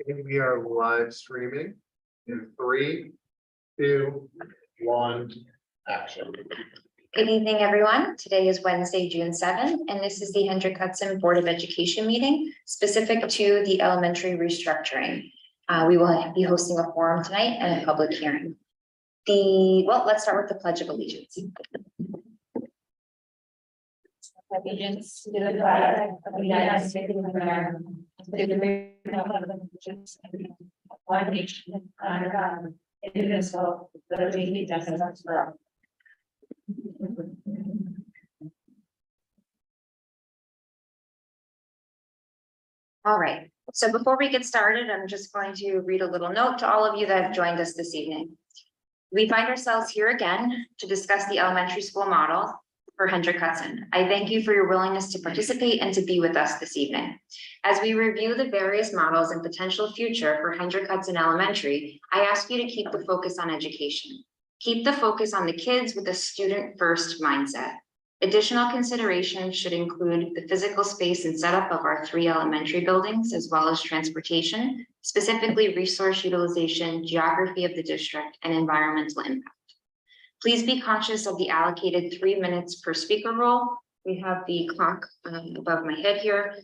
We are live streaming in 3, 2, 1, action. Good evening, everyone. Today is Wednesday, June 7th, and this is the Hendrick Hudson Board of Education meeting specific to the elementary restructuring. We will be hosting a forum tonight and a public hearing. Let's start with the Pledge of Allegiance. Allegiance to the flag of the United States of America, to the republic of one nation under God, indivisible, with liberty and justice for all. All right, so before we get started, I'm just going to read a little note to all of you that have joined us this evening. We find ourselves here again to discuss the elementary school model for Hendrick Hudson. I thank you for your willingness to participate and to be with us this evening. As we review the various models and potential future for Hendrick Hudson Elementary, I ask you to keep the focus on education. Keep the focus on the kids with a student-first mindset. Additional considerations should include the physical space and setup of our 3 elementary buildings, as well as transportation, specifically resource utilization, geography of the district, and environmental impact. Please be conscious of the allocated 3 minutes per speaker rule. We have the clock above my head here.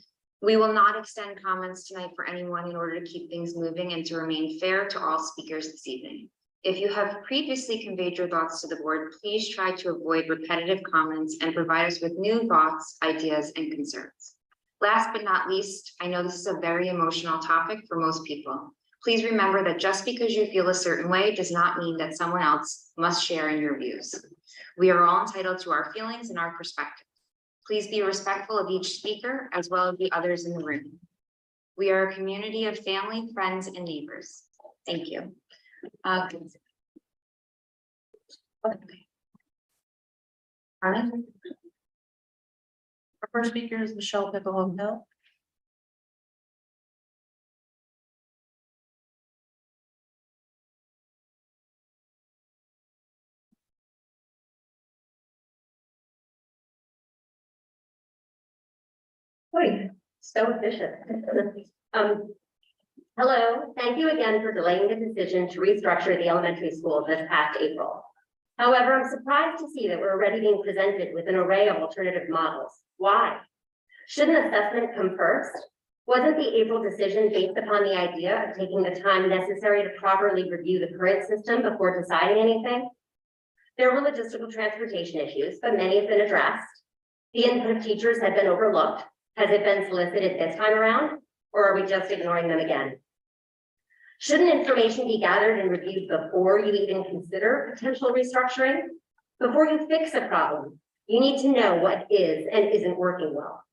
We will not extend comments tonight for anyone in order to keep things moving and to remain fair to all speakers this evening. If you have previously conveyed your thoughts to the board, please try to avoid repetitive comments and provide us with new thoughts, ideas, and concerns. Last but not least, I know this is a very emotional topic for most people. Please remember that just because you feel a certain way does not mean that someone else must share in your views. We are all entitled to our feelings and our perspectives. Please be respectful of each speaker as well as the others in the room. We are a community of family, friends, and neighbors. Thank you. Okay. Armin? Our first speaker is Michelle Piccolo. Wait, so efficient. Hello, thank you again for delaying the decision to restructure the elementary school this past April. However, I'm surprised to see that we're already being presented with an array of alternative models. Why? Shouldn't assessment come first? Wasn't the April decision based upon the idea of taking the time necessary to properly review the current system before deciding anything? There were logistical transportation issues, but many have been addressed. The input of teachers had been overlooked. Has it been solicited this time around, or are we just ignoring them again? Shouldn't information be gathered and reviewed before you even consider potential restructuring? Before you fix a problem, you need to know what is and isn't working well.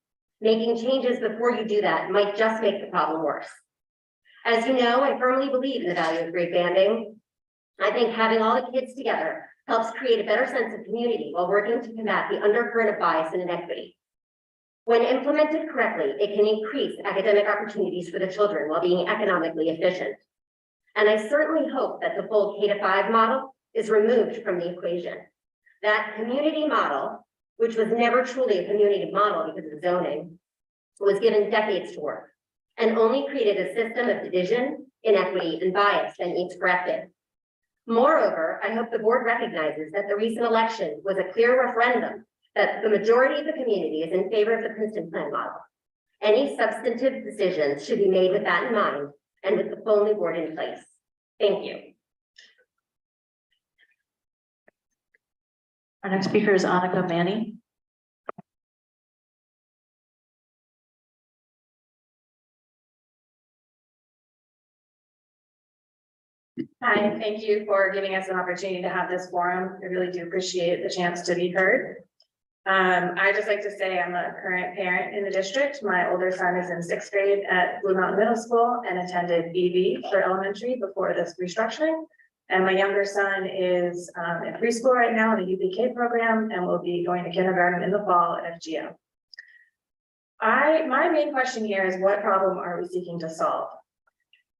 Making changes before you do that might just make the problem worse. As you know, I firmly believe in the value of grade banding. I think having all the kids together helps create a better sense of community while working to combat the undercurrent of bias and inequity. When implemented correctly, it can increase academic opportunities for the children while being economically efficient. And I certainly hope that the full K-5 model is removed from the equation. That community model, which was never truly a community model because of zoning, was given decades to work and only created a system of division, inequity, and bias that needs corrected. Moreover, I hope the board recognizes that the recent election was a clear referendum that the majority of the community is in favor of the Princeton Plan model. Any substantive decisions should be made with that in mind and with the full new board in place. Thank you. Our next speaker is Annika Manny. Hi, thank you for giving us an opportunity to have this forum. I really do appreciate the chance to be heard. I just like to say I'm a current parent in the district. My older son is in 6th grade at Blue Mountain Middle School and attended BV for elementary before this restructuring. And my younger son is in preschool right now in the UPK program and will be going to kindergarten in the fall at FGO. My main question here is, what problem are we seeking to solve?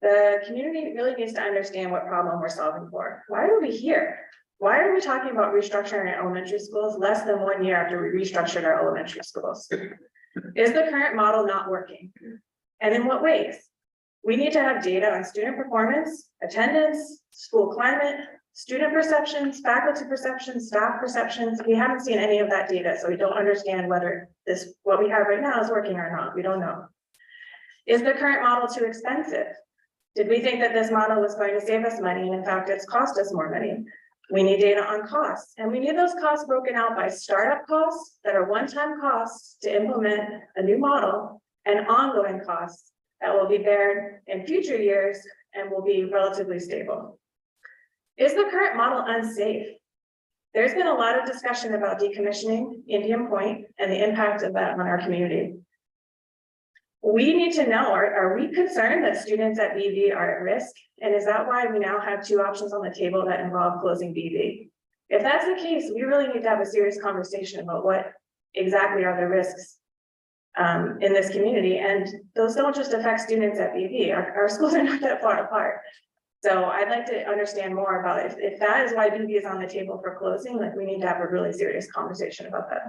The community really needs to understand what problem we're solving for. Why are we here? Why are we talking about restructuring our elementary schools less than 1 year after we restructured our elementary schools? Is the current model not working? And in what ways? We need to have data on student performance, attendance, school climate, student perceptions, faculty perceptions, staff perceptions. We haven't seen any of that data, so we don't understand whether what we have right now is working or not. We don't know. Is the current model too expensive? Did we think that this model was going to save us money, and in fact, it's cost us more money? We need data on costs, and we need those costs broken out by startup costs that are one-time costs to implement a new model, and ongoing costs that will be bared in future years and will be relatively stable. Is the current model unsafe? There's been a lot of discussion about decommissioning Indian Point and the impact of that on our community. We need to know, are we concerned that students at BV are at risk? And is that why we now have two options on the table that involve closing BV? If that's the case, we really need to have a serious conversation about what exactly are the risks in this community. And those don't just affect students at BV. Our schools are not that far apart. So I'd like to understand more about it. If that is why BV is on the table for closing, like, we need to have a really serious conversation about that.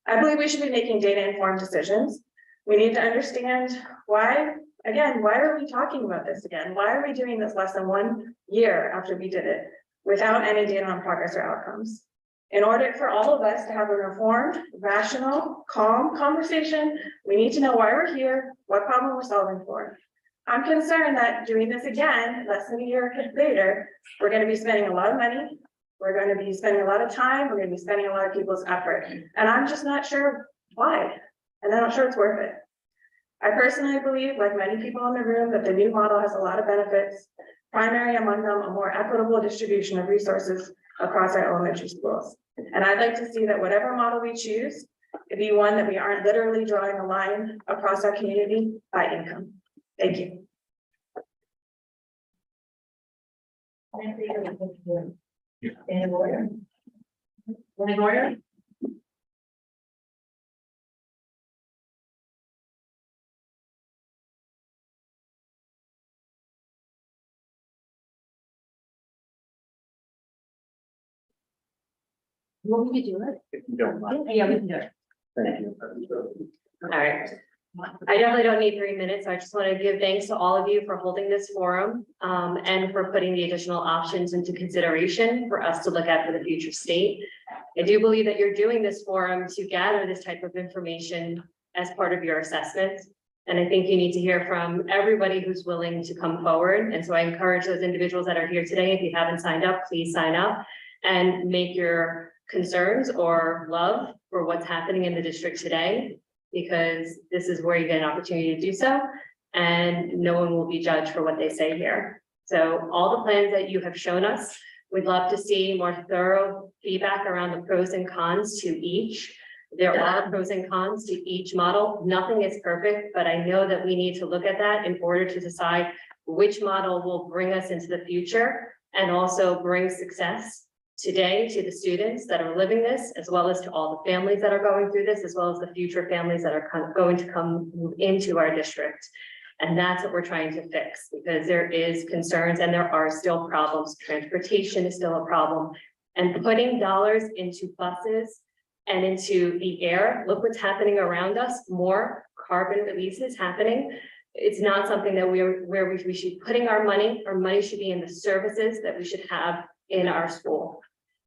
I believe we should be making data-informed decisions. We need to understand why, again, why are we talking about this again? Why are we doing this less than 1 year after we did it without any data on progress or outcomes? In order for all of us to have an informed, rational, calm conversation, we need to know why we're here, what problem we're solving for. I'm concerned that doing this again, less than a year later, we're going to be spending a lot of money. We're going to be spending a lot of time. We're going to be spending a lot of people's effort. And I'm just not sure why. And I'm not sure it's worth it. I personally believe, like many people in the room, that the new model has a lot of benefits. Primary among them, a more equitable distribution of resources across our elementary schools. And I'd like to see that whatever model we choose, it be one that we aren't literally drawing a line across our community by income. Thank you. Any order? Any order? What would you do it? If you don't mind. Yeah, we can do it. Thank you. All right. I definitely don't need 3 minutes. I just want to give thanks to all of you for holding this forum and for putting the additional options into consideration for us to look at for the future state. I do believe that you're doing this forum to gather this type of information as part of your assessment. And I think you need to hear from everybody who's willing to come forward. And so I encourage those individuals that are here today, if you haven't signed up, please sign up and make your concerns or love for what's happening in the district today, because this is where you get an opportunity to do so, and no one will be judged for what they say here. So all the plans that you have shown us, we'd love to see more thorough feedback around the pros and cons to each. There are pros and cons to each model. Nothing is perfect, but I know that we need to look at that in order to decide which model will bring us into the future and also bring success today to the students that are living this, as well as to all the families that are going through this, as well as the future families that are going to move into our district. And that's what we're trying to fix, because there is concerns and there are still problems. Transportation is still a problem, and putting dollars into buses and into the air. Look what's happening around us, more carbon releases happening. It's not something that we should be putting our money. Our money should be in the services that we should have in our school.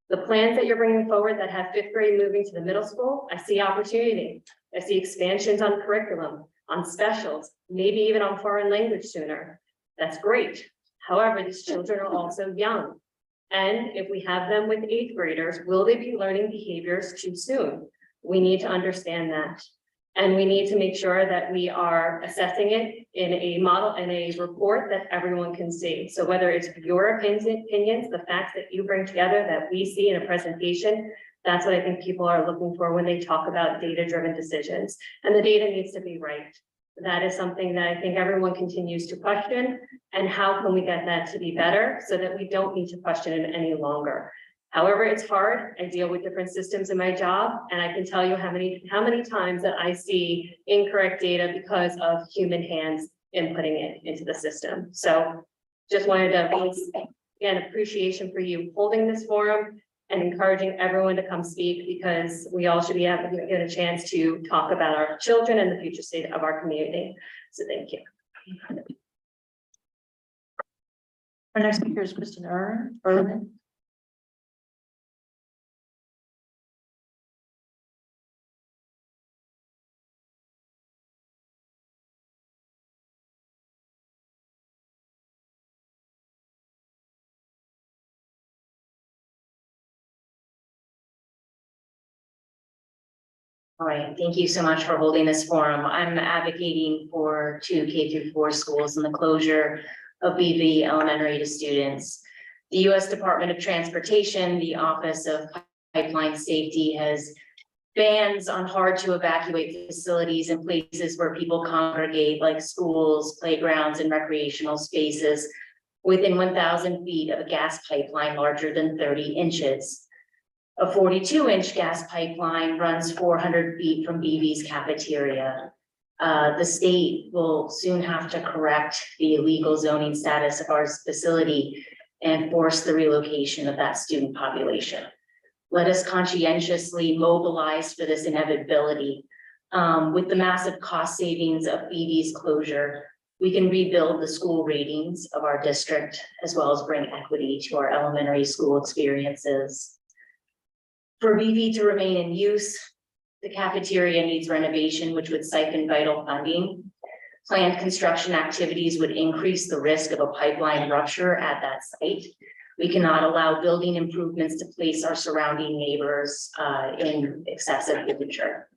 The plans that you're bringing forward that have 5th grade moving to the middle school, I see opportunity. I see expansions on curriculum, on specials, maybe even on foreign language sooner. That's great. However, these children are also young. And if we have them with 8th graders, will they be learning behaviors too soon? We need to understand that. And we need to make sure that we are assessing it in a model and a report that everyone can see. So whether it's your opinions, the facts that you bring together that we see in a presentation, that's what I think people are looking for when they talk about data-driven decisions. And the data needs to be right. That is something that I think everyone continues to question. And how can we get that to be better so that we don't need to question it any longer? However, it's hard. I deal with different systems in my job, and I can tell you how many times that I see incorrect data because of human hands inputting it into the system. So just wanted to voice, again, appreciation for you holding this forum and encouraging everyone to come speak, because we all should be given a chance to talk about our children and the future state of our community. So thank you. Our next speaker is Kristen Erwin. All right, thank you so much for holding this forum. I'm advocating for 2 K-4 schools and the closure of BV Elementary to students. The U.S. Department of Transportation, the Office of Pipeline Safety has bans on hard to evacuate facilities in places where people congregate, like schools, playgrounds, and recreational spaces within 1,000 feet of a gas pipeline larger than 30 inches. A 42-inch gas pipeline runs 400 feet from BV's cafeteria. The state will soon have to correct the illegal zoning status of our facility and force the relocation of that student population. Let us conscientiously mobilize for this inevitability. With the massive cost savings of BV's closure, we can rebuild the school ratings of our district, as well as bring equity to our elementary school experiences. For BV to remain in use, the cafeteria needs renovation, which would siphon vital funding. Planned construction activities would increase the risk of a pipeline rupture at that site. We cannot allow building improvements to place our surrounding neighbors in excessive danger.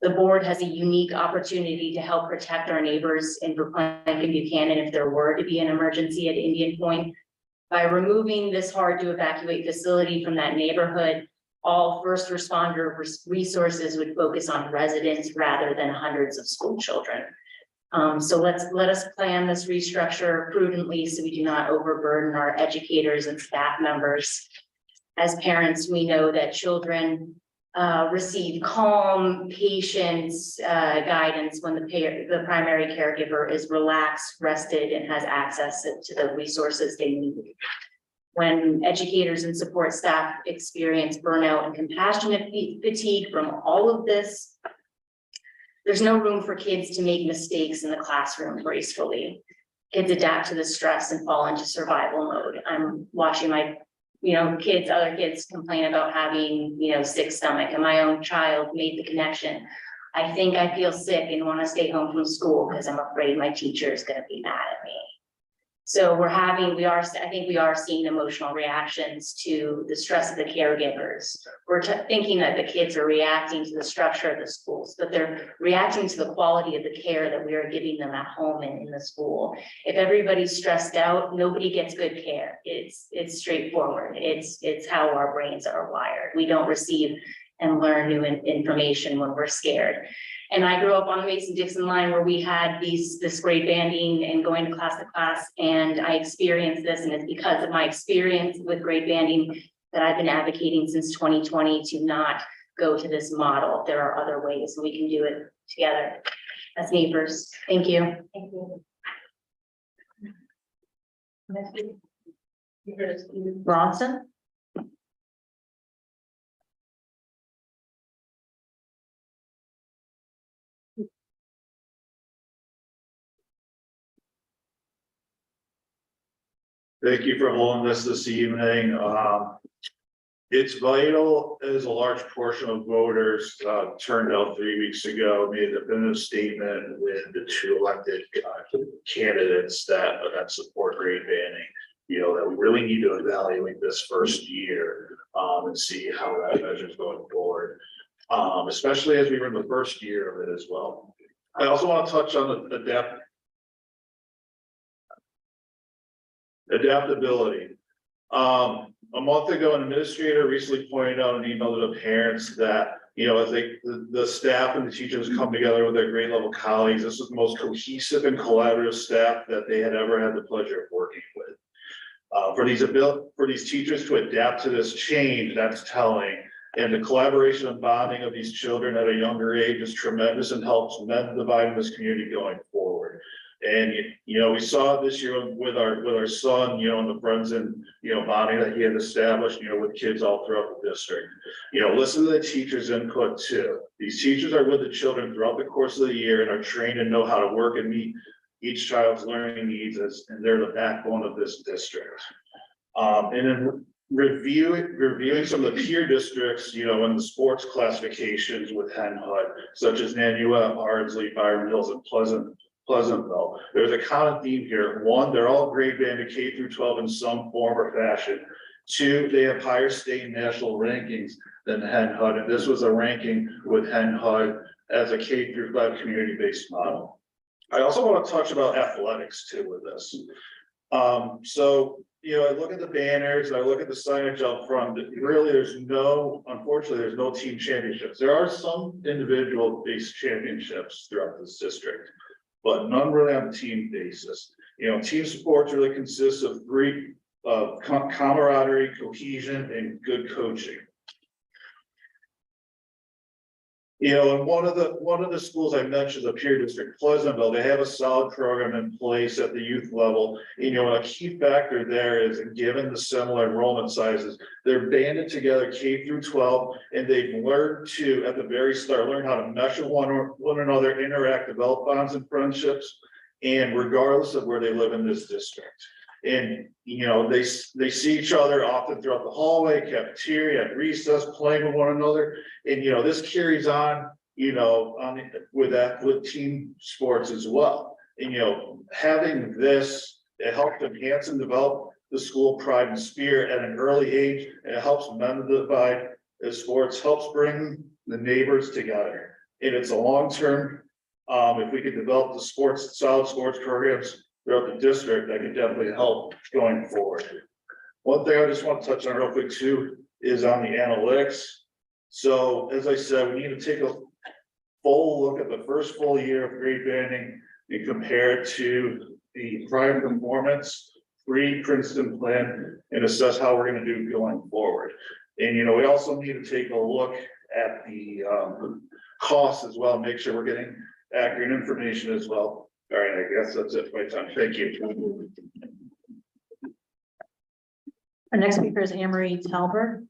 The board has a unique opportunity to help protect our neighbors in Brookline and Buchanan if there were to be an emergency at Indian Point. By removing this hard to evacuate facility from that neighborhood, all first responder resources would focus on residents rather than hundreds of school children. So let us plan this restructure prudently so we do not overburden our educators and staff members. As parents, we know that children receive calm, patience, guidance when the primary caregiver is relaxed, rested, and has access to the resources they need. When educators and support staff experience burnout and compassionate fatigue from all of this, there's no room for kids to make mistakes in the classroom gracefully. Kids adapt to the stress and fall into survival mode. I'm watching my, other kids complain about having, sick stomach, and my own child made the connection. I think I feel sick and want to stay home from school because I'm afraid my teacher is going to be mad at me. So I think we are seeing emotional reactions to the stress of the caregivers. We're thinking that the kids are reacting to the structure of the schools, but they're reacting to the quality of the care that we are giving them at home and in the school. If everybody's stressed out, nobody gets good care. It's straightforward. It's how our brains are wired. We don't receive and learn new information when we're scared. And I grew up on the Mason-Dixon line where we had this grade banding and going to class, and I experienced this, and it's because of my experience with grade banding that I've been advocating since 2020 to not go to this model. There are other ways we can do it together as neighbors. Thank you. Thank you. Bronson. Thank you for holding this evening. It's vital as a large portion of voters turned out 3 weeks ago, made a definitive statement with the 2 elected candidates that support grade banning. That we really need to evaluate this first year and see how that measures going forward, especially as we were in the first year of it as well. I also want to touch on the adaptability. A month ago, an administrator recently pointed out an email to the parents that, as the staff and the teachers come together with their grade level colleagues, this was the most cohesive and collaborative staff that they had ever had the pleasure of working with. For these teachers to adapt to this change, that's telling. And the collaboration and bonding of these children at a younger age is tremendous and helps mend the divide in this community going forward. And, we saw it this year with our son, and the friends and, bonding that he had established, with kids all throughout the district. Listen to the teachers' input too. These teachers are with the children throughout the course of the year and are trained and know how to work and meet, each child's learning needs and they're the backbone of this district. And then reviewing some of the peer districts, you know, in the sports classifications with Hen Hut, such as Nanuet, Ardsley, Byron Hills, and Pleasantville. There's a common theme here. One, they're all grade banded K through 12 in some form or fashion. Two, they have higher state and national rankings than Hen Hut, and this was a ranking with Hen Hut as a K through 5 community-based model. I also want to touch about athletics too with this. So, you know, I look at the banners, I look at the signage up front, really unfortunately, there's no team championships. There are some individual-based championships throughout this district, but none really on a team basis. You know, team sports really consists of camaraderie, cohesion, and good coaching. You know, and one of the schools I mentioned, the peer district, Pleasantville, they have a solid program in place at the youth level. You know, a key factor there is, given the similar enrollment sizes, they're banded together K through 12, and they've learned to, at the very start, learn how to mesh with one another, interact, develop bonds and friendships, and regardless of where they live in this district. And, you know, they see each other often throughout the hallway, cafeteria, at recess, playing with one another. And, you know, this carries on, you know, with team sports as well. And, you know, having this, it helps enhance and develop the school pride and spirit at an early age. And it helps mend the divide as sports helps bring the neighbors together. And it's a long-term, if we could develop the solid sports programs throughout the district, that could definitely help going forward. One thing I just want to touch on real quick too is on the analytics. So as I said, we need to take a full look at the first full year of grade banding and compare it to the prior performance pre-Princeton plan and assess how we're going to do going forward. And, you know, we also need to take a look at the costs as well, make sure we're getting accurate information as well. All right, I guess that's it for my time. Thank you. Our next speaker is Anne-Marie Talbert.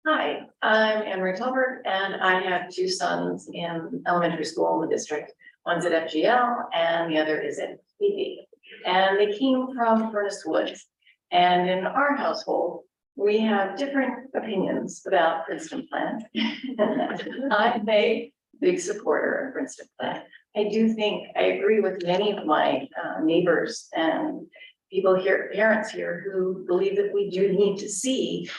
Hi, I'm Anne-Marie Talbert, and I have two sons in elementary school in the district. One's at FGL and the other is at BV. And they came from Furnace Woods. And in our household, we have different opinions about Princeton Plan. I'm a big supporter of Princeton Plan. I do think, I agree with many of my neighbors and people here, parents here, who believe that we do need to see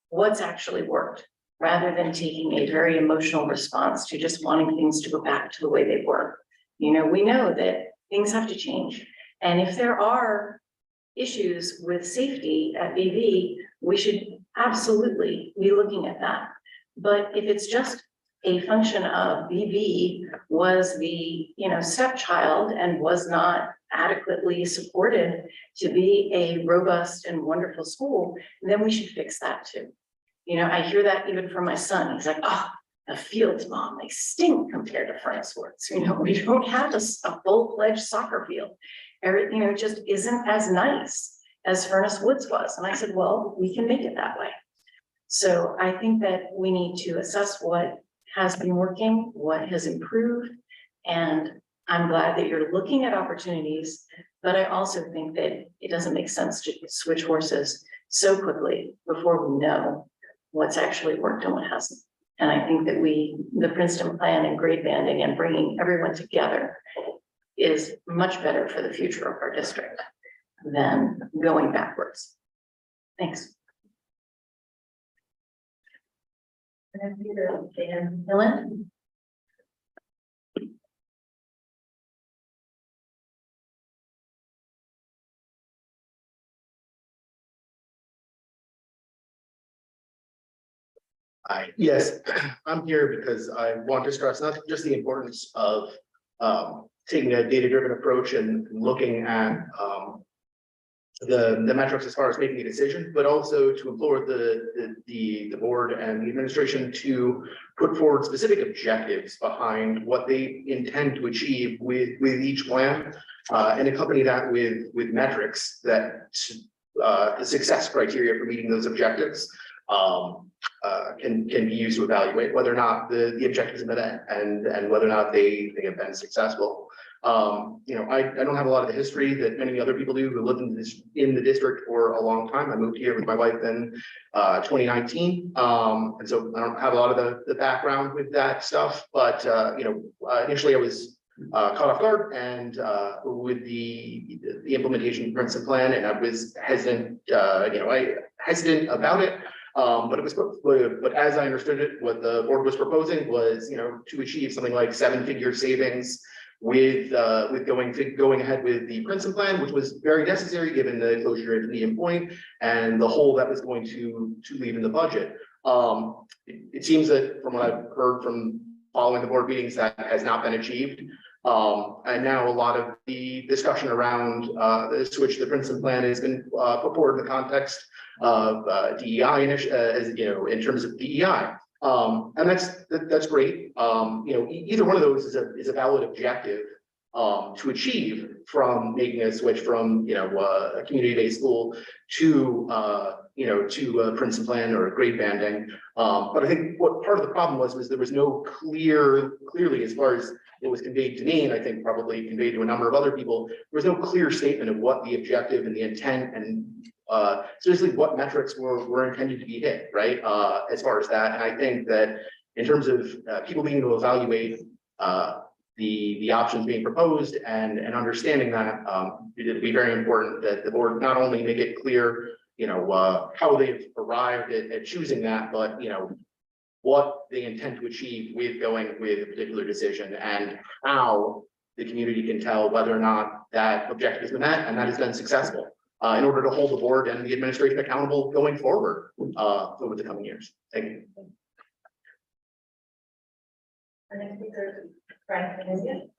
what's actually worked, rather than taking a very emotional response to just wanting things to go back to the way they were. You know, we know that things have to change. And if there are issues with safety at BV, we should absolutely be looking at that. But if it's just a function of BV was the, you know, stepchild and was not adequately supported to be a robust and wonderful school, then we should fix that too. You know, I hear that even from my son. He's like, oh, the fields, mom, they stink compared to Furnace Woods. You know, we don't have a full-fledged soccer field. You know, it just isn't as nice as Furnace Woods was. And I said, well, we can make it that way. So I think that we need to assess what has been working, what has improved. And I'm glad that you're looking at opportunities, but I also think that it doesn't make sense to switch horses so quickly before we know what's actually worked and what hasn't. And I think that the Princeton plan and grade banding and bringing everyone together is much better for the future of our district than going backwards. Thanks. Dan Hillen. Yes, I'm here because I want to stress not just the importance of taking a data-driven approach and looking at the metrics as far as making a decision, but also to implore the board and the administration to put forward specific objectives behind what they intend to achieve with each plan, and accompany that with metrics that the success criteria for meeting those objectives. can be used to evaluate whether or not the objectives have been met and whether or not they have been successful. You know, I don't have a lot of the history that many other people do who lived in the district for a long time. I moved here with my wife in 2019. And so I don't have a lot of the background with that stuff, but you know, initially I was caught off guard and with the implementation of Princeton plan, and I was hesitant, you know, hesitant about it. But as I understood it, what the board was proposing was, you know, to achieve something like 7-figure savings with going ahead with the Princeton plan, which was very necessary given the closure at Indian Point and the hole that was going to leave in the budget. It seems that from what I've heard from following the board meetings, that has not been achieved. And now a lot of the discussion around the switch to the Princeton plan has been put forward in the context of DEI as you know, in terms of DEI. And that's great. You know, either one of those is a valid objective to achieve from making a switch from, you know, a community-based school to you know, to a Princeton plan or a grade banding. But I think what part of the problem was there was no clearly, as far as it was conveyed to me, and I think probably conveyed to a number of other people, there was no clear statement of what the objective and the intent and seriously what metrics were intended to be hit, right? As far as that, and I think that in terms of people being able to evaluate the options being proposed and understanding that, it'd be very important that the board not only make it clear, you know, how they've arrived at choosing that, but you know, what they intend to achieve with going with a particular decision and how the community can tell whether or not that objective has been met and that has been successful in order to hold the board and the administration accountable going forward over the coming years. Thank you. Our next speaker, Brian Kinesian.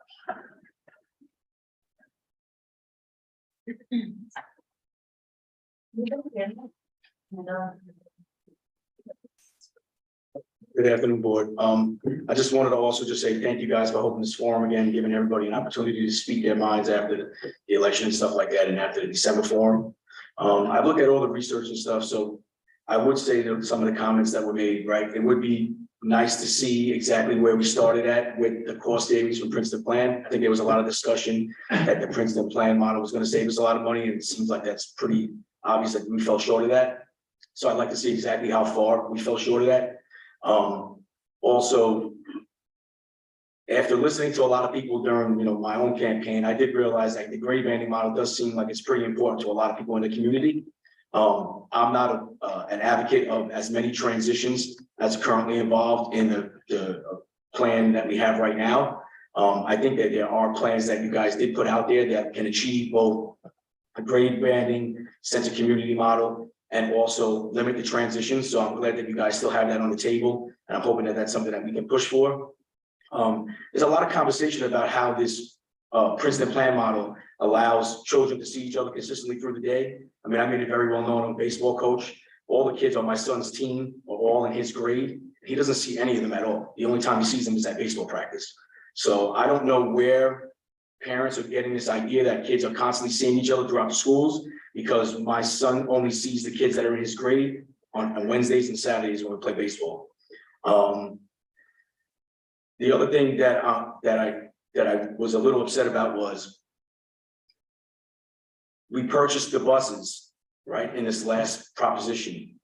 Good afternoon, board. I just wanted to also just say thank you guys for holding this forum again, giving everybody an opportunity to speak their minds after the election and stuff like that, and after the December forum. I've looked at all the research and stuff, so I would say that some of the comments that were made, right, it would be nice to see exactly where we started at with the cost savings from Princeton plan. I think there was a lot of discussion that the Princeton plan model was going to save us a lot of money, and it seems like that's pretty obvious that we fell short of that. So I'd like to see exactly how far we fell short of that. Also, after listening to a lot of people during, you know, my own campaign, I did realize that the grade banding model does seem like it's pretty important to a lot of people in the community. I'm not an advocate of as many transitions as currently involved in the plan that we have right now. I think that there are plans that you guys did put out there that can achieve both a grade banding, sense of community model, and also limit the transitions. So I'm glad that you guys still have that on the table. And I'm hoping that that's something that we can push for. There's a lot of conversation about how this Princeton plan model allows children to see each other consistently through the day. I mean, I made it very well known. I'm a baseball coach. All the kids on my son's team are all in his grade. He doesn't see any of them at all. The only time he sees them is at baseball practice. So I don't know where parents are getting this idea that kids are constantly seeing each other throughout the schools, because my son only sees the kids that are in his grade on Wednesdays and Saturdays when we play baseball. The other thing that I was a little upset about was we purchased the buses, right, in this last proposition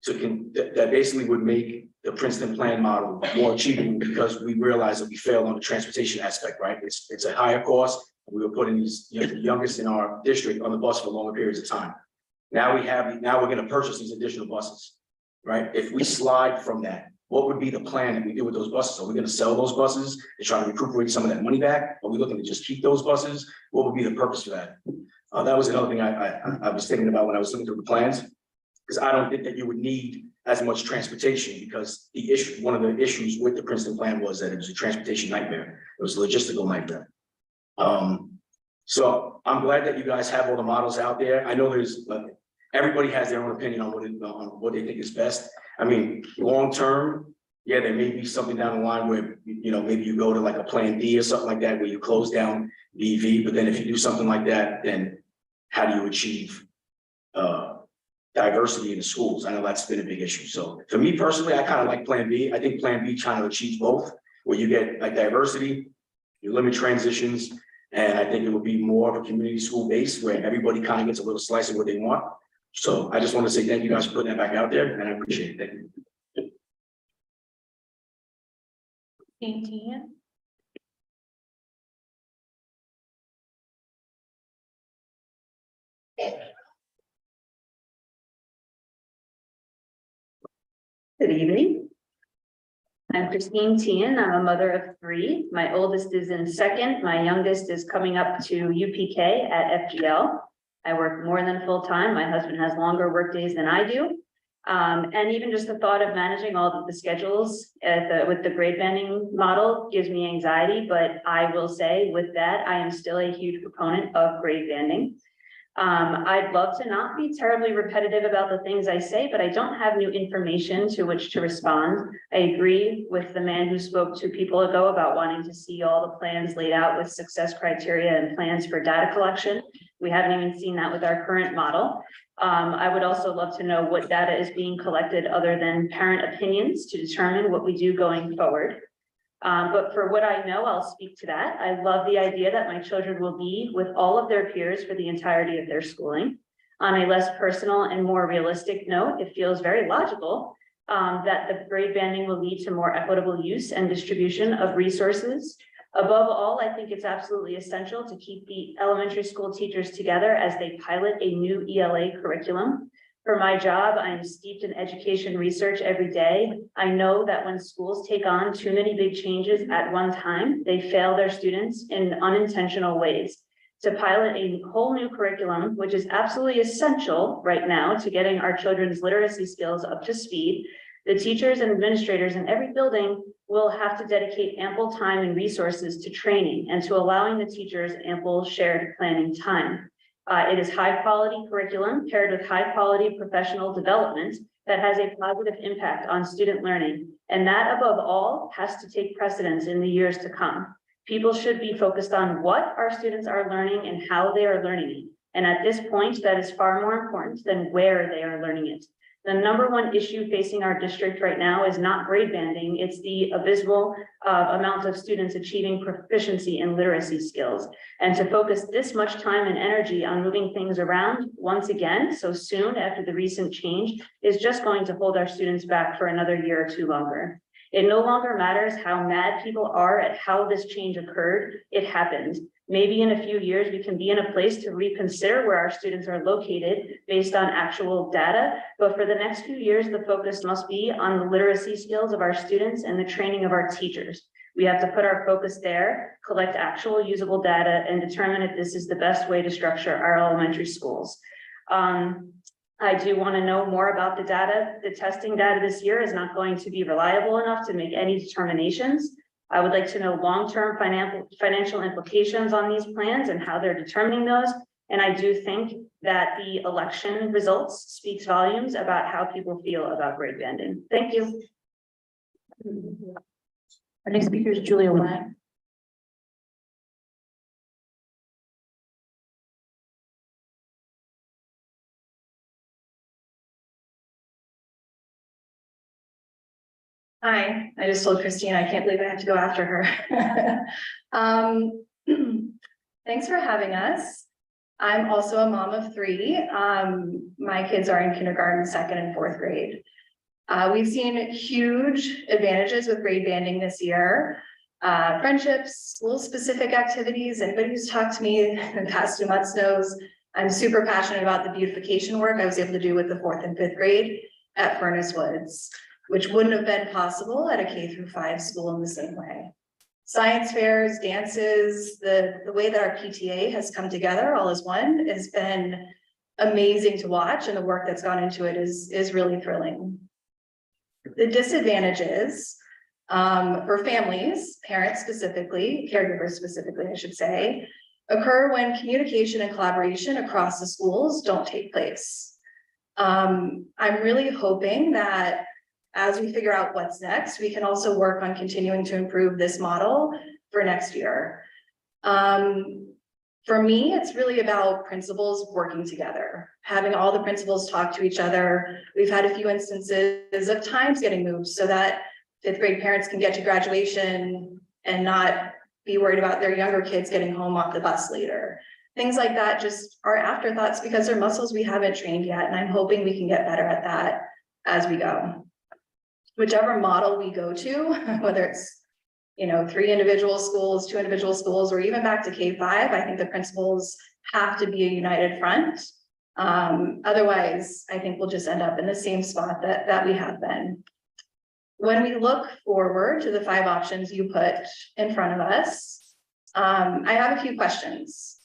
that basically would make the Princeton plan model more achievable, because we realized that we failed on the transportation aspect, right? It's a higher cost. We were putting these youngest in our district on the bus for longer periods of time. Now we're going to purchase these additional buses, right? If we slide from that, what would be the plan that we do with those buses? Are we going to sell those buses and try to recuperate some of that money back? Are we looking to just keep those buses? What would be the purpose for that? That was another thing I was thinking about when I was looking through the plans, because I don't think that you would need as much transportation, because one of the issues with the Princeton plan was that it was a transportation nightmare. It was a logistical nightmare. So I'm glad that you guys have all the models out there. I know there's everybody has their own opinion on what they think is best. I mean, long term, yeah, there may be something down the line where, you know, maybe you go to like a plan B or something like that, where you close down BV. But then if you do something like that, then how do you achieve diversity in the schools. I know that's been a big issue. So for me personally, I kind of like Plan B. I think Plan B trying to achieve both, where you get like diversity, you limit transitions, and I think it would be more of a community school base where everybody kind of gets a little slice of what they want. So I just want to say thank you guys for putting that back out there, and I appreciate it. Thank you. Good evening. I'm Christine Tien. I'm a mother of 3. My oldest is in 2nd. My youngest is coming up to UPK at FGL. I work more than full time. My husband has longer work days than I do. And even just the thought of managing all of the schedules with the grade banding model gives me anxiety, but I will say with that, I am still a huge proponent of grade banding. I'd love to not be terribly repetitive about the things I say, but I don't have new information to which to respond. I agree with the man who spoke 2 people ago about wanting to see all the plans laid out with success criteria and plans for data collection. We haven't even seen that with our current model. I would also love to know what data is being collected other than parent opinions to determine what we do going forward. But for what I know, I'll speak to that. I love the idea that my children will be with all of their peers for the entirety of their schooling. On a less personal and more realistic note, it feels very logical that the grade banding will lead to more equitable use and distribution of resources. Above all, I think it's absolutely essential to keep the elementary school teachers together as they pilot a new ELA curriculum. For my job, I'm steeped in education research every day. I know that when schools take on too many big changes at one time, they fail their students in unintentional ways. To pilot a whole new curriculum, which is absolutely essential right now to getting our children's literacy skills up to speed, the teachers and administrators in every building will have to dedicate ample time and resources to training and to allowing the teachers ample shared planning time. It is high quality curriculum paired with high quality professional development that has a positive impact on student learning. And that above all has to take precedence in the years to come. People should be focused on what our students are learning and how they are learning it. And at this point, that is far more important than where they are learning it. The number one issue facing our district right now is not grade banding, it's the abysmal amount of students achieving proficiency in literacy skills. And to focus this much time and energy on moving things around once again so soon after the recent change is just going to hold our students back for another year or 2 longer. It no longer matters how mad people are at how this change occurred, it happened. Maybe in a few years, we can be in a place to reconsider where our students are located based on actual data. But for the next few years, the focus must be on the literacy skills of our students and the training of our teachers. We have to put our focus there, collect actual usable data, and determine if this is the best way to structure our elementary schools. I do want to know more about the data. The testing data this year is not going to be reliable enough to make any determinations. I would like to know long-term financial implications on these plans and how they're determining those. And I do think that the election results speaks volumes about how people feel about grade banding. Thank you. Our next speaker is Julia Wang. Hi, I just told Christine, I can't believe I have to go after her. Thanks for having us. I'm also a mom of 3. My kids are in kindergarten, 2nd and 4th grade. We've seen huge advantages with grade banding this year. Friendships, school-specific activities. Anybody who's talked to me in the past 2 months knows I'm super passionate about the beautification work I was able to do with the 4th and 5th grade at Furnace Woods, which wouldn't have been possible at a K-5 school in the same way. Science fairs, dances, the way that our PTA has come together all as one has been amazing to watch, and the work that's gone into it is really thrilling. The disadvantages for families, parents specifically, caregivers specifically, I should say, occur when communication and collaboration across the schools don't take place. I'm really hoping that as we figure out what's next, we can also work on continuing to improve this model for next year. For me, it's really about principals working together, having all the principals talk to each other. We've had a few instances of times getting moved so that fifth grade parents can get to graduation and not be worried about their younger kids getting home off the bus later. Things like that just are afterthoughts because they're muscles we haven't trained yet, and I'm hoping we can get better at that as we go. Whichever model we go to, whether it's 3 individual schools, 2 individual schools, or even back to K-5, I think the principals have to be a united front. Otherwise, I think we'll just end up in the same spot that we have been. When we look forward to the 5 options you put in front of us, I have a few questions.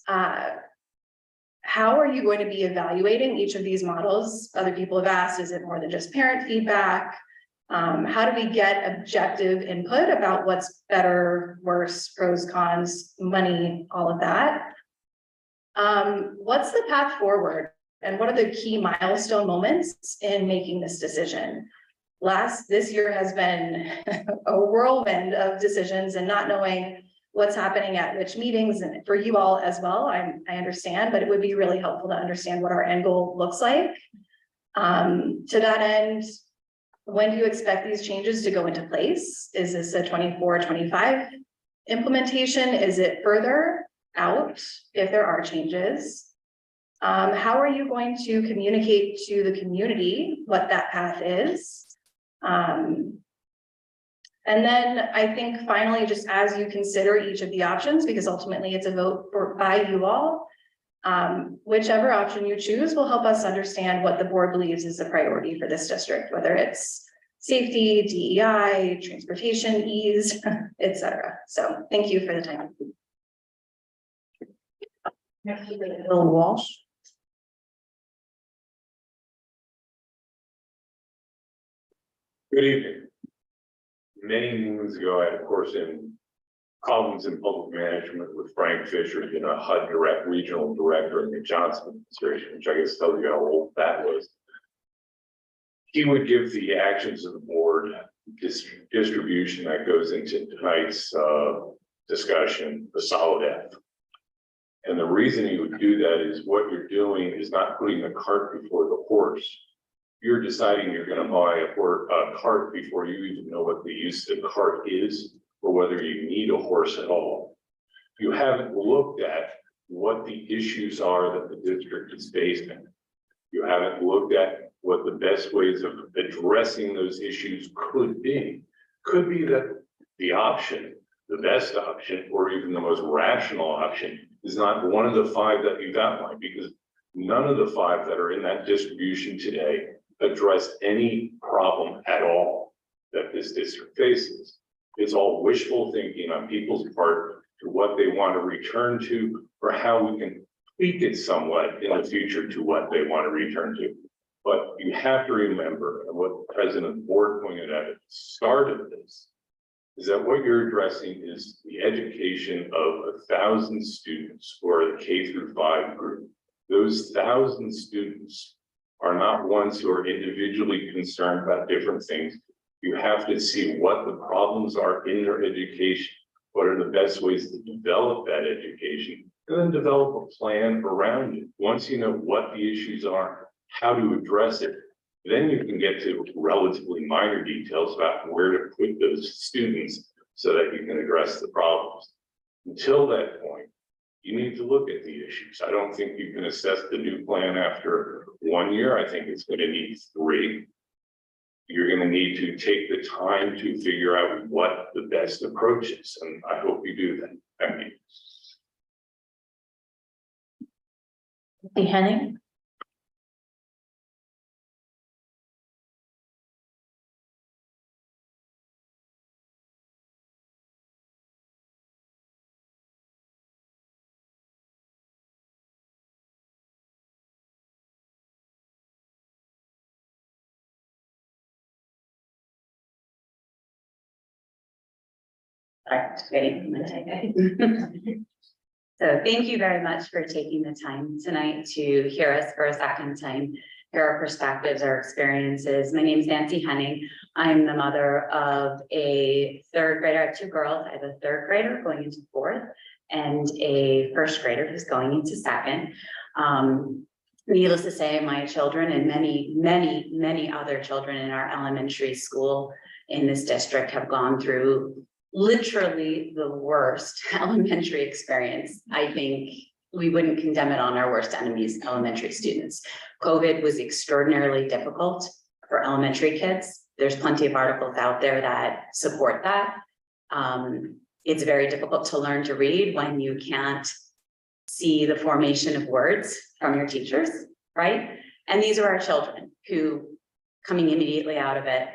How are you going to be evaluating each of these models? Other people have asked, is it more than just parent feedback? How do we get objective input about what's better, worse, pros, cons, money, all of that? What's the path forward? And what are the key milestone moments in making this decision? This year has been a whirlwind of decisions and not knowing what's happening at which meetings, and for you all as well, I understand, but it would be really helpful to understand what our end goal looks like. To that end, when do you expect these changes to go into place? Is this a 24-25 implementation? Is it further out if there are changes? How are you going to communicate to the community what that path is? And then I think finally, just as you consider each of the options, because ultimately it's a vote by you all, whichever option you choose will help us understand what the board believes is the priority for this district, whether it's safety, DEI, transportation, ease, etc. So thank you for the time. Bill Walsh. Good evening. Many moons ago, I had a course in columns in public management with Frank Fisher, a HUD regional director in the Johnson administration, which I guess tells you how old that was. He would give the actions of the board distribution that goes into tonight's discussion, the solid F. And the reason you would do that is what you're doing is not putting the cart before the horse. You're deciding you're going to buy a cart before you even know what the use of the cart is, or whether you need a horse at all. You haven't looked at what the issues are that the district is facing. You haven't looked at what the best ways of addressing those issues could be. Could be that the option, the best option, or even the most rational option is not one of the 5 that you've outlined, because none of the 5 that are in that distribution today address any problem at all that this district faces. It's all wishful thinking on people's part to what they want to return to, or how we can tweak it somewhat in the future to what they want to return to. But you have to remember, and what President Ford pointed out at the start of this, is that what you're addressing is the education of 1,000 students who are the K-5 group. Those 1,000 students are not ones who are individually concerned about different things. You have to see what the problems are in their education, what are the best ways to develop that education, and then develop a plan around it. Once you know what the issues are, how to address it, then you can get to relatively minor details about where to put those students so that you can address the problems. Until that point, you need to look at the issues. I don't think you can assess the new plan after 1 year. I think it's going to need 3. You're going to need to take the time to figure out what the best approach is, and I hope you do that. Thank you. Henning. So thank you very much for taking the time tonight to hear us for a second time, hear our perspectives, our experiences. My name is Nancy Henning. I'm the mother of a 3rd grader. I have 2 girls. I have a 3rd grader going into 4th and a first grader who's going into second. Needless to say, my children and many other children in our elementary school in this district have gone through literally the worst elementary experience. I think we wouldn't condemn it on our worst enemies, elementary students. COVID was extraordinarily difficult for elementary kids. There's plenty of articles out there that support that. It's very difficult to learn to read when you can't see the formation of words from your teachers, right? And these are our children who, coming immediately out of it,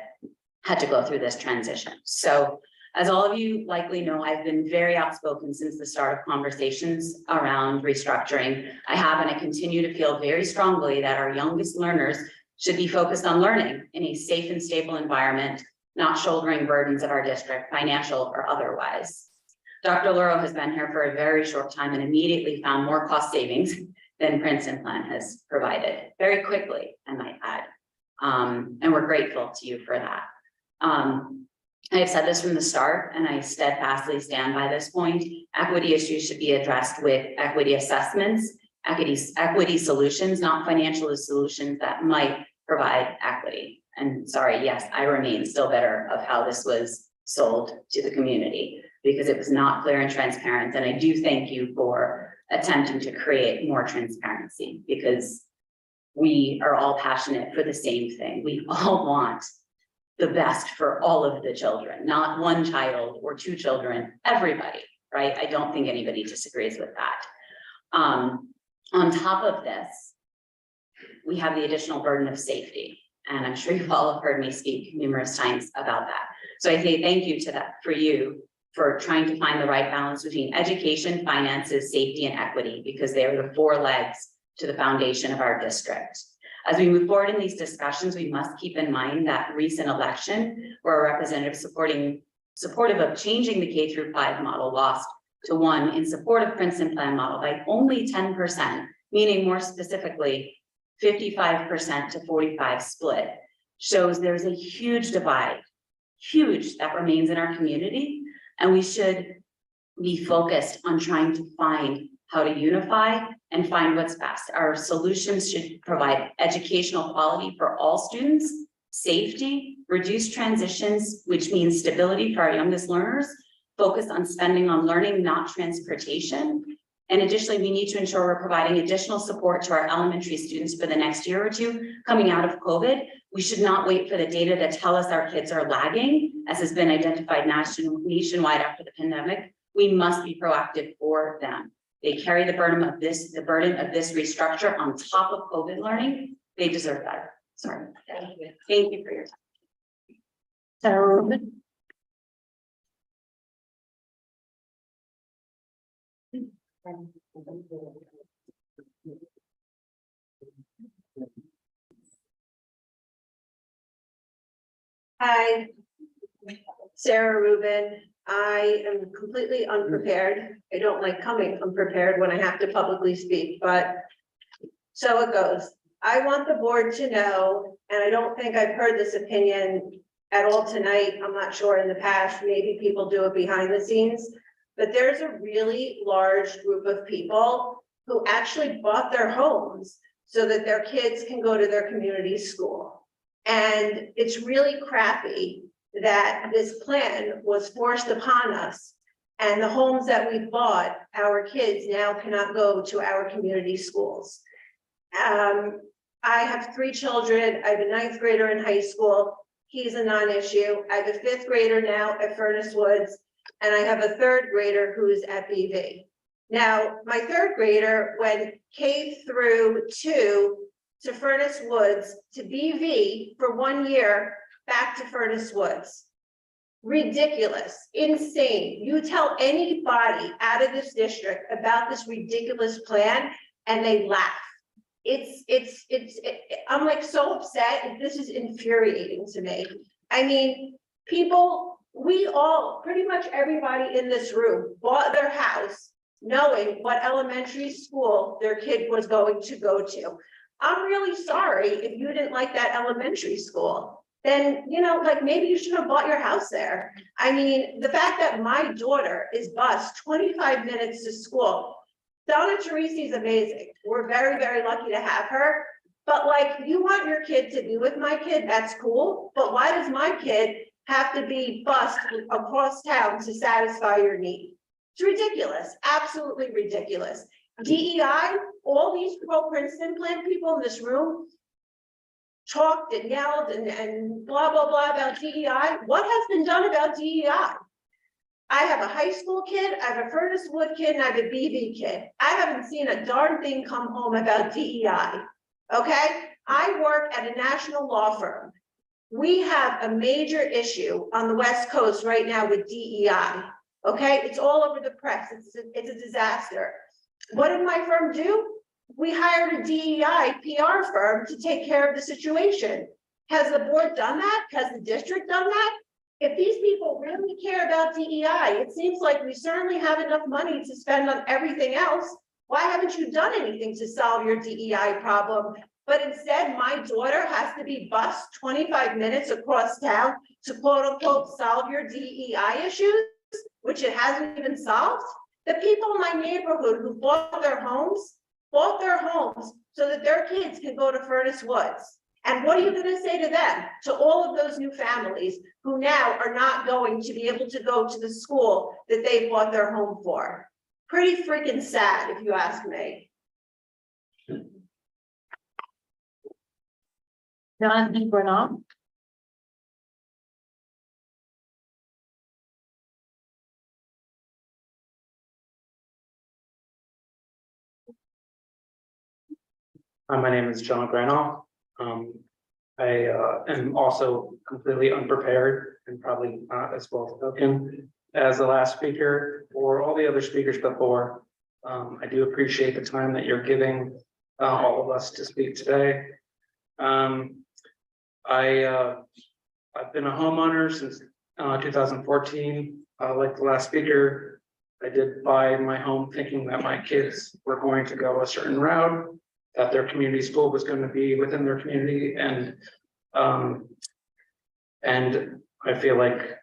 had to go through this transition. So as all of you likely know, I've been very outspoken since the start of conversations around restructuring. I have, and I continue to feel very strongly that our youngest learners should be focused on learning in a safe and stable environment, not shouldering burdens of our district, financial or otherwise. Dr. Luro has been here for a very short time and immediately found more cost savings than Princeton Plan has provided, very quickly, I might add. And we're grateful to you for that. I have said this from the start, and I steadfastly stand by this point. Equity issues should be addressed with equity assessments, equity solutions, not financial solutions that might provide equity. And sorry, yes, I remain still bitter of how this was sold to the community because it was not clear and transparent. And I do thank you for attempting to create more transparency because we are all passionate for the same thing. We all want the best for all of the children, not one child or two children, everybody, right? I don't think anybody disagrees with that. On top of this, we have the additional burden of safety. And I'm sure you've all heard me speak numerous times about that. So I say thank you to that for you for trying to find the right balance between education, finances, safety, and equity, because they are the four legs to the foundation of our district. As we move forward in these discussions, we must keep in mind that recent election where a representative supportive of changing the K-5 model lost to one in support of Princeton Plan model by only 10%, meaning more specifically 55% to 45 split, shows there's a huge divide, huge, that remains in our community. And we should be focused on trying to find how to unify and find what's best. Our solutions should provide educational quality for all students, safety, reduced transitions, which means stability for our youngest learners, focus on spending on learning, not transportation. And additionally, we need to ensure we're providing additional support to our elementary students for the next year or two coming out of COVID. We should not wait for the data that tell us our kids are lagging, as has been identified nationwide after the pandemic. We must be proactive for them. They carry the burden of this restructure on top of COVID learning. They deserve better. Sorry. Thank you for your time. Hi, Sarah Rubin. I am completely unprepared. I don't like coming unprepared when I have to publicly speak, but so it goes. I want the board to know, and I don't think I've heard this opinion at all tonight. I'm not sure in the past, maybe people do it behind the scenes, but there's a really large group of people who actually bought their homes so that their kids can go to their community school. And it's really crappy that this plan was forced upon us, and the homes that we bought, our kids now cannot go to our community schools. I have 3 children. I have a 9th grader in high school. He's a non-issue. I have a 5th grader now at Furnace Woods, and I have a 3rd grader who's at BV. Now, my 3rd grader went K through 2 to Furnace Woods to BV for 1 year, back to Furnace Woods. Ridiculous, insane. You tell anybody out of this district about this ridiculous plan and they laugh. I'm like so upset. This is infuriating to me. I mean, people, we all, pretty much everybody in this room bought their house knowing what elementary school their kid was going to go to. I'm really sorry if you didn't like that elementary school. then, like maybe you should have bought your house there. I mean, the fact that my daughter is bused 25 minutes to school. Donna Teresi is amazing. We're very, very lucky to have her. But like, you want your kid to be with my kid, that's cool. But why does my kid have to be bused across town to satisfy your need? It's ridiculous, absolutely ridiculous. DEI, all these pro-Princeton plan people in this room talked and yelled and blah, blah, blah about DEI. What has been done about DEI? I have a high school kid, I have a Furnace Wood kid, and I have a BV kid. I haven't seen a darn thing come home about DEI, okay? I work at a national law firm. We have a major issue on the West Coast right now with DEI, okay? It's all over the press, it's a disaster. What did my firm do? We hired a DEI PR firm to take care of the situation. Has the board done that? Has the district done that? If these people really care about DEI, it seems like we certainly have enough money to spend on everything else. Why haven't you done anything to solve your DEI problem? But instead, my daughter has to be bused 25 minutes across town to quote unquote solve your DEI issues, which it hasn't even solved. The people in my neighborhood who bought their homes so that their kids can go to Furnace Woods. And what are you going to say to them, to all of those new families who now are not going to be able to go to the school that they bought their home for? Pretty freaking sad, if you ask me. John Brennan. My name is John Granoff. I am also completely unprepared and probably not as well spoken as the last speaker or all the other speakers before. I do appreciate the time that you're giving all of us to speak today. I've been a homeowner since 2014. Like the last speaker, I did buy my home thinking that my kids were going to go a certain route, that their community school was going to be within their community, and I feel like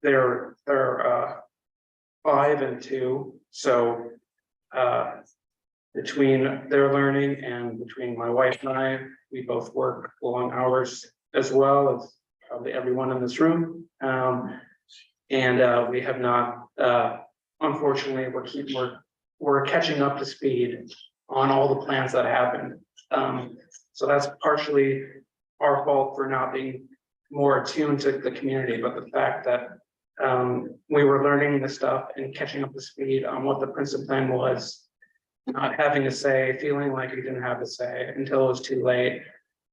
they're 5 and 2, so between their learning and between my wife and I, we both work long hours as well as probably everyone in this room, and we have not unfortunately we're catching up to speed on all the plans that happened. So that's partially our fault for not being more attuned to the community, but the fact that we were learning this stuff and catching up to speed on what the Princeton plan was, not having a say, feeling like we didn't have a say until it was too late,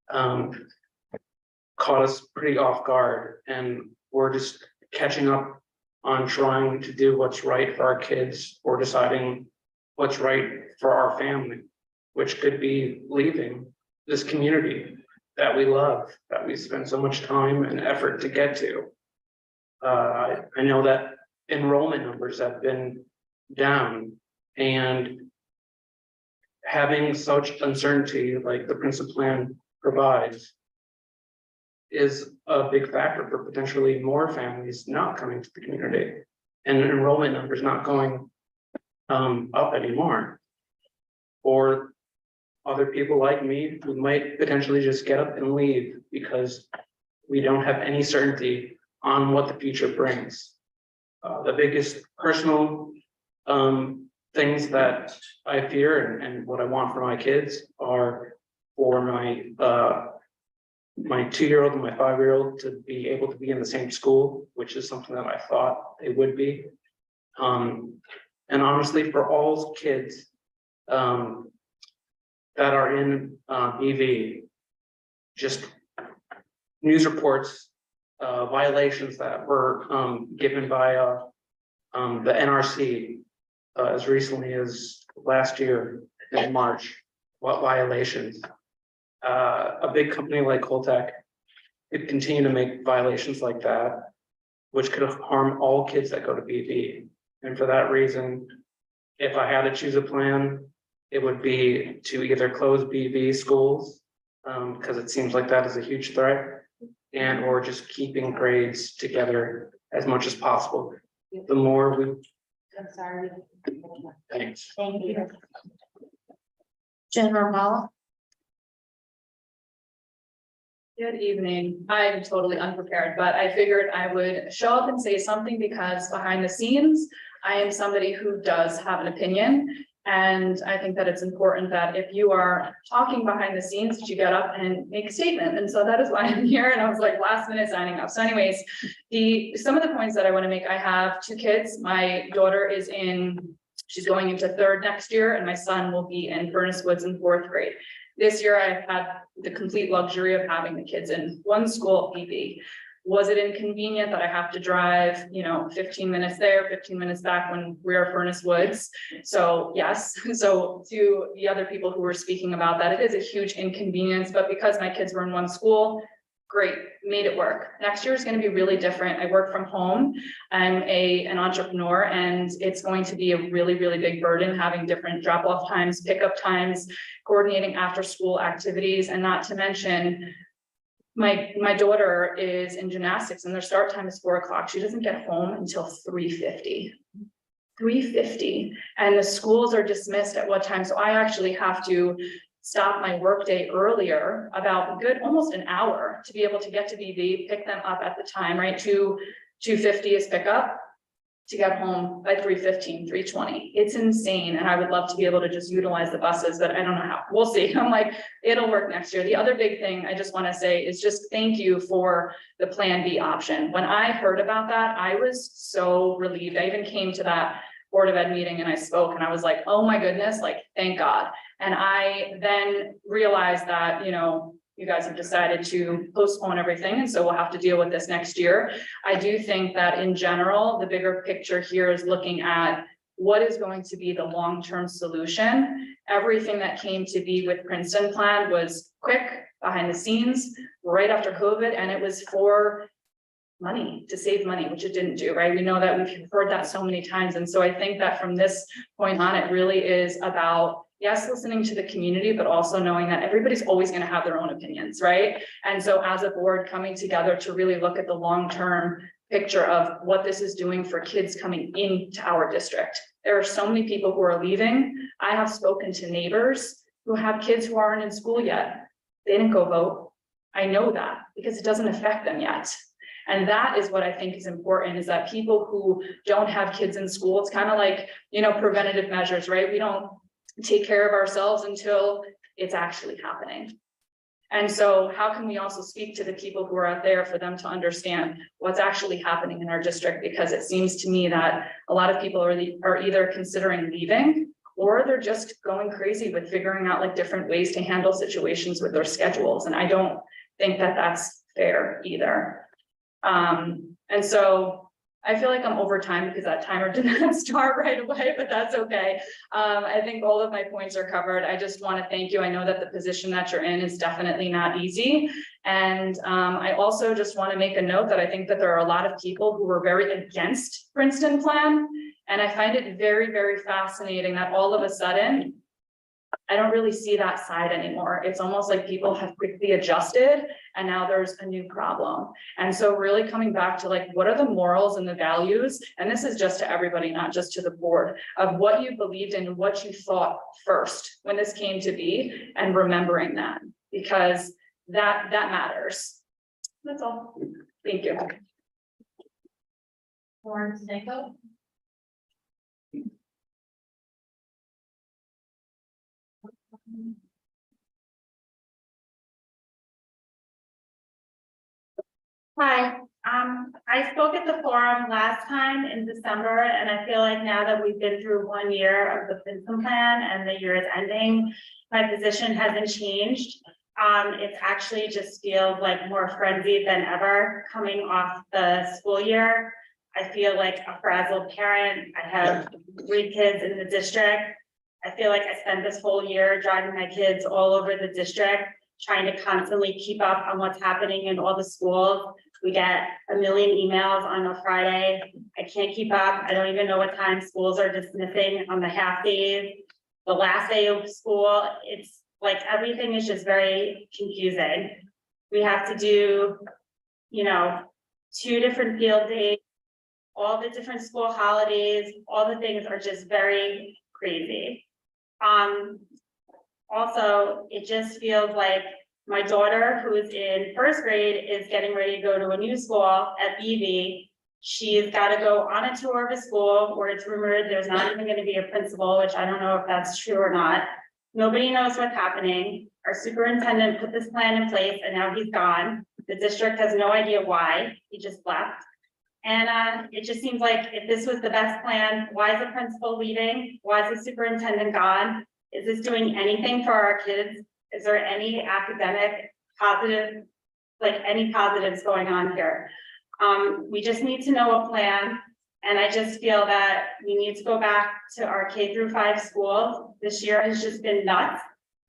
caught us pretty off guard, and we're just catching up on trying to do what's right for our kids or deciding what's right for our family, which could be leaving this community that we love, that we spend so much time and effort to get to. I know that enrollment numbers have been down, and having such uncertainty like the Princeton plan provides is a big factor for potentially more families not coming to the community and enrollment numbers not going up anymore, or other people like me who might potentially just get up and leave because we don't have any certainty on what the future brings. The biggest personal things that I fear and what I want for my kids are for my 2-year-old and my 5-year-old to be able to be in the same school, which is something that I thought they would be. And honestly, for all kids that are in BV, just news reports, violations that were given by the NRC as recently as last year in March. What violations? A big company like Coltec could continue to make violations like that, which could harm all kids that go to BV. And for that reason, if I had to choose a plan, it would be to either close BV schools, because it seems like that is a huge threat, and or just keeping grades together as much as possible. The more we. I'm sorry. Thanks. Thank you. Jen Romala. Good evening. I'm totally unprepared, but I figured I would show up and say something because behind the scenes, I am somebody who does have an opinion. And I think that it's important that if you are talking behind the scenes, that you get up and make a statement. And so that is why I'm here. And I was like last minute signing up. So anyways, some of the points that I want to make, I have 2 kids. My daughter she's going into 3rd next year, and my son will be in Furnace Woods in 4th grade. This year, I've had the complete luxury of having the kids in one school, EB. Was it inconvenient that I have to drive, 15 minutes there, 15 minutes back when we're Furnace Woods? So yes, so to the other people who were speaking about that, it is a huge inconvenience, but because my kids were in one school, great, made it work. Next year is going to be really different. I work from home. I'm an entrepreneur, and it's going to be a really, really big burden having different drop-off times, pickup times, coordinating after school activities, and not to mention my daughter is in gymnastics and their start time is 4 o'clock. She doesn't get home until 3:50. 3:50, and the schools are dismissed at what time? So I actually have to stop my workday earlier, about almost an hour, to be able to get to BV, pick them up at the time, right? 2:50 is pickup, to get home by 3:15, 3:20. It's insane. And I would love to be able to just utilize the buses, but I don't know how. We'll see. I'm like, it'll work next year. The other big thing I just want to say is just thank you for the Plan B option. When I heard about that, I was so relieved. I even came to that Board of Ed meeting and I spoke and I was like, oh my goodness, like, thank God. And I then realized that, you guys have decided to postpone everything, and so we'll have to deal with this next year. I do think that in general, the bigger picture here is looking at what is going to be the long-term solution. Everything that came to be with Princeton Plan was quick, behind the scenes, right after COVID, and it was for money, to save money, which it didn't do, right? We know that, we've heard that so many times. And so I think that from this point on, it really is about, yes, listening to the community, but also knowing that everybody's always going to have their own opinions, right? And so as a board coming together to really look at the long-term picture of what this is doing for kids coming into our district. There are so many people who are leaving. I have spoken to neighbors who have kids who aren't in school yet. They didn't go vote. I know that because it doesn't affect them yet. And that is what I think is important, is that people who don't have kids in school, it's kind of like, preventative measures, right? We don't take care of ourselves until it's actually happening. And so how can we also speak to the people who are out there for them to understand what's actually happening in our district? Because it seems to me that a lot of people are either considering leaving, or they're just going crazy with figuring out like different ways to handle situations with their schedules. And I don't think that that's fair either. And so I feel like I'm over time because that timer did not start right away, but that's okay. I think all of my points are covered. I just want to thank you. I know that the position that you're in is definitely not easy. And I also just want to make a note that I think that there are a lot of people who were very against Princeton Plan. And I find it very, very fascinating that all of a sudden, I don't really see that side anymore. It's almost like people have quickly adjusted and now there's a new problem. And so really coming back to like, what are the morals and the values? And this is just to everybody, not just to the board, of what you believed in and what you thought first when this came to be, and remembering that, because that matters. That's all. Thank you. Lauren Snako. Hi, I spoke at the forum last time in December, and I feel like now that we've been through 1 year of the Princeton Plan and the year is ending, my position hasn't changed. It actually just feels like more frenzied than ever coming off the school year. I feel like a frazzled parent. I have 3 kids in the district. I feel like I spent this whole year driving my kids all over the district, trying to constantly keep up on what's happening in all the schools. We get a million emails on a Friday. I can't keep up. I don't even know what time schools are dismissing on the half days. The last day of school, it's like everything is just very confusing. We have to do you know, 2 different field days, all the different school holidays, all the things are just very crazy. Also, it just feels like my daughter, who is in 1st grade, is getting ready to go to a new school at BV. She's got to go on a tour of a school where it's rumored there's not even going to be a principal, which I don't know if that's true or not. Nobody knows what's happening. Our superintendent put this plan in place and now he's gone. The district has no idea why. He just left. And it just seems like if this was the best plan, why is the principal leaving? Why is the superintendent gone? Is this doing anything for our kids? Is there any academic positive, like any positives going on here? We just need to know a plan. And I just feel that we need to go back to our K-5 schools. This year has just been nuts.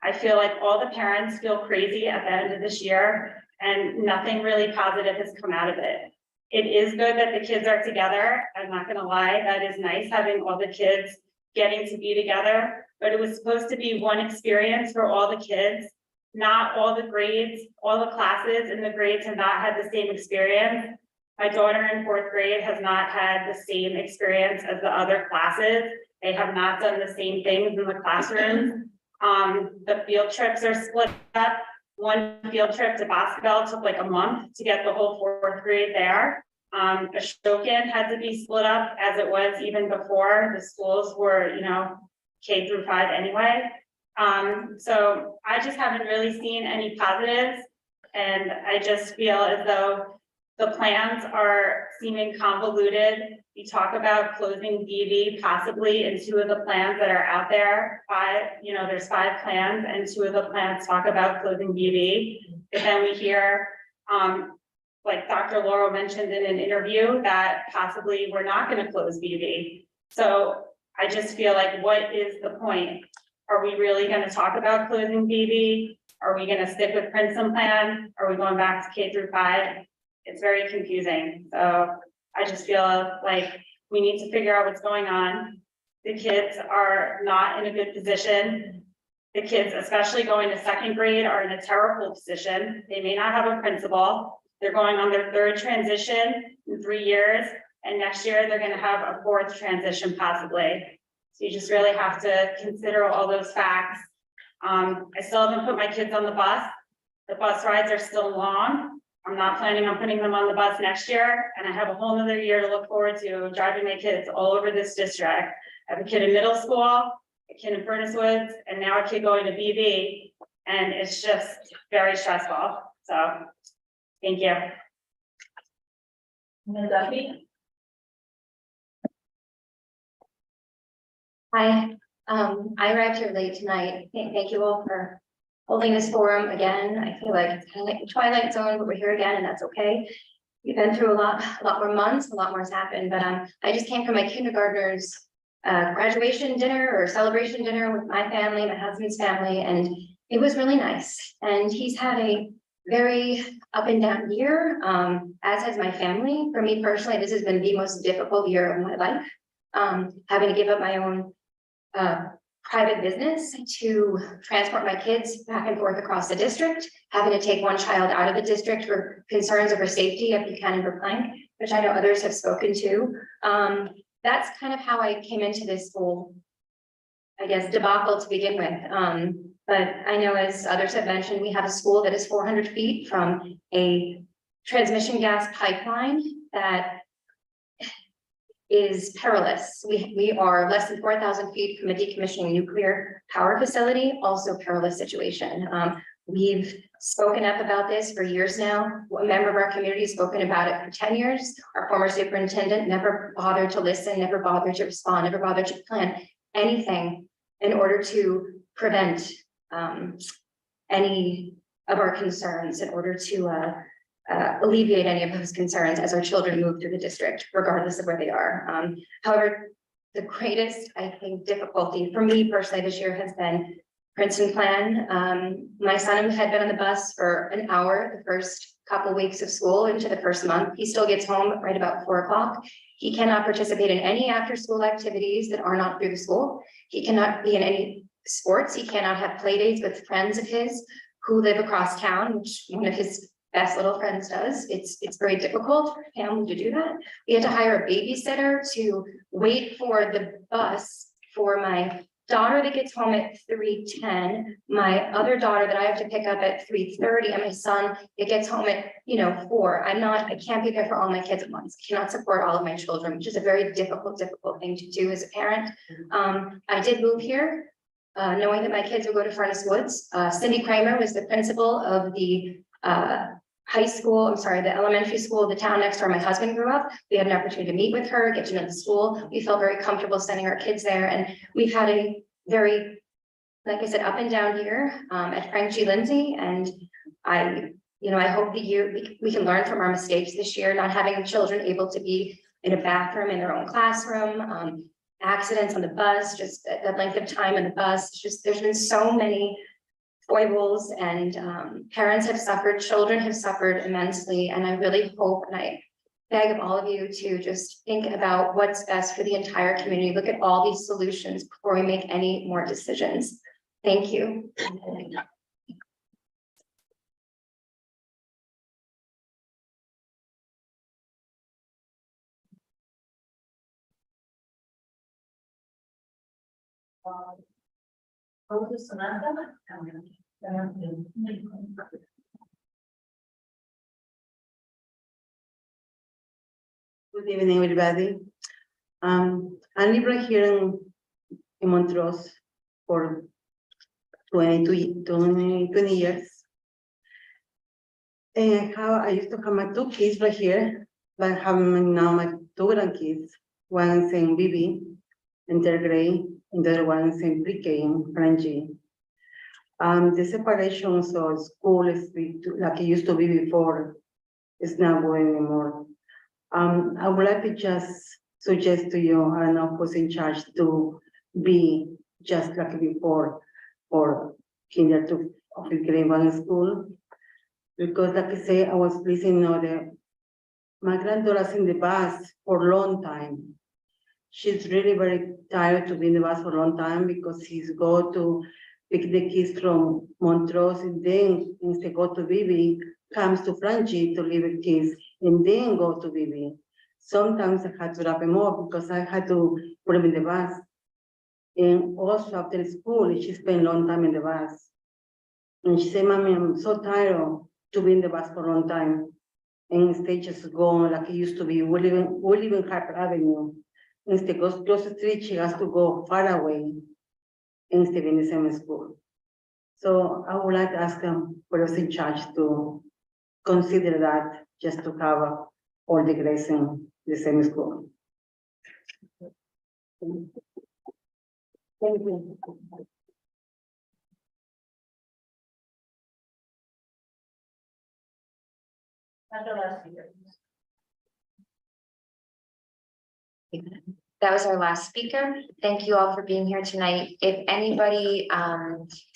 I feel like all the parents feel crazy at the end of this year and nothing really positive has come out of it. It is good that the kids are together. I'm not gonna lie, that is nice having all the kids getting to be together, but it was supposed to be one experience for all the kids. Not all the grades, all the classes and the grades have not had the same experience. My daughter in 4th grade has not had the same experience as the other classes. They have not done the same things in the classrooms. The field trips are split up. One field trip to basketball took like a month to get the whole 4th grade there. Ashokan had to be split up as it was even before. The schools were, you know, K-5 anyway. So I just haven't really seen any positives. And I just feel as though the plans are seeming convoluted. We talk about closing BV possibly in 2 of the plans that are out there. 5, you know, there's 5 plans and 2 of the plans talk about closing BV. But then we hear, like Dr. Laurel mentioned in an interview, that possibly we're not going to close BV. So I just feel like, what is the point? Are we really going to talk about closing BV? Are we going to stick with Princeton plan? Are we going back to K-5? It's very confusing. So I just feel like we need to figure out what's going on. The kids are not in a good position. The kids, especially going to 2nd grade, are in a terrible position. They may not have a principal. They're going on their 3rd transition in 3 years. And next year they're going to have a 4th transition possibly. So you just really have to consider all those facts. I still haven't put my kids on the bus. The bus rides are still long. I'm not planning on putting them on the bus next year, and I have a whole nother year to look forward to driving my kids all over this district. I have a kid in middle school, a kid in Furnace Woods, and now a kid going to BV, and it's just very stressful. So, thank you. Ms. Duffy? Hi, I arrived here late tonight. Thank you all for holding this forum again. I feel like it's kind of like the Twilight Zone, but we're here again and that's okay. We've been through a lot more months, a lot more has happened, but I just came from my kindergartner's graduation dinner or celebration dinner with my family, my husband's family, and it was really nice. And he's had a very up and down year, as has my family. For me personally, this has been the most difficult year of my life. Having to give up my own private business to transport my kids back and forth across the district, having to take one child out of the district for concerns of her safety at Buchanan Verplank, which I know others have spoken to. That's kind of how I came into this whole, I guess, debacle to begin with. But I know, as others have mentioned, we have a school that is 400 feet from a transmission gas pipeline that is perilous. We are less than 4,000 feet from a decommissioning nuclear power facility, also perilous situation. We've spoken up about this for years now. A member of our community has spoken about it for 10 years. Our former superintendent never bothered to listen, never bothered to respond, never bothered to plan anything in order to prevent any of our concerns, in order to alleviate any of those concerns as our children move through the district, regardless of where they are. However, the greatest, I think, difficulty for me personally this year has been Princeton plan. My son had been on the bus for an hour the first couple weeks of school into the first month. He still gets home right about 4 o'clock. He cannot participate in any after-school activities that are not through the school. He cannot be in any sports. He cannot have play dates with friends of his who live across town, which one of his best little friends does. It's very difficult for a family to do that. We had to hire a babysitter to wait for the bus for my daughter that gets home at 3:10, my other daughter that I have to pick up at 3:30, and my son that gets home at, 4. I can't be there for all my kids at once. I cannot support all of my children, which is a very difficult thing to do as a parent. I did move here, knowing that my kids would go to Furnace Woods. Cindy Kramer was the principal of the the elementary school, the town next door my husband grew up. We had an opportunity to meet with her, get to know the school. We felt very comfortable sending our kids there, and we've had a very, like I said, up and down year at Frank G. Lindsay, and I hope that we can learn from our mistakes this year, not having children able to be in a bathroom in their own classroom, accidents on the bus, just the length of time on the bus. There's been so many foibles, and parents have suffered, children have suffered immensely, and I really hope and I beg of all of you to just think about what's best for the entire community. Look at all these solutions before we make any more decisions. Thank you. Good evening, everybody. I live right here in Montrose for 20 years. And I used to have my 2 kids right here, but I have now my 2 grandkids. One is in BB in 3rd grade, and the other one is in pre-K in Frangie. The separation of school is like it used to be before. It's not going anymore. I would like to just suggest to you, I don't know who's in charge, to be just like before for kinder to 5th grade 1 school. Because like I say, I was listening to my granddaughter's in the bus for a long time. She's really very tired to be in the bus for a long time because she's go to pick the kids from Montrose, and then instead go to BB, comes to Frangie to leave the kids, and then go to BB. Sometimes I had to wrap them up because I had to put them in the bus. And also after school, she spent a long time in the bus. And she said, Mommy, I'm so tired to be in the bus for a long time. And instead just go like it used to be. We live in Harper Avenue. Instead goes close to the street, she has to go far away instead in the same school. So I would like to ask them for us in charge to consider that, just to have all the grades in the same school. Thank you. That was our last speaker. Thank you all for being here tonight. If anybody,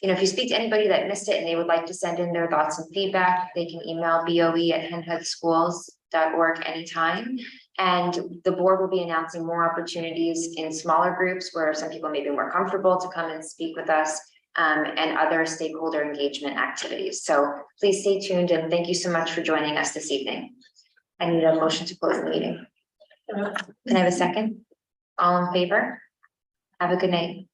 if you speak to anybody that missed it and they would like to send in their thoughts and feedback, they can email boe@henhoodschools.org anytime. And the board will be announcing more opportunities in smaller groups where some people may be more comfortable to come and speak with us, and other stakeholder engagement activities. So please stay tuned, and thank you so much for joining us this evening. I need a motion to close the meeting. Can I have a second? All in favor? Have a good night.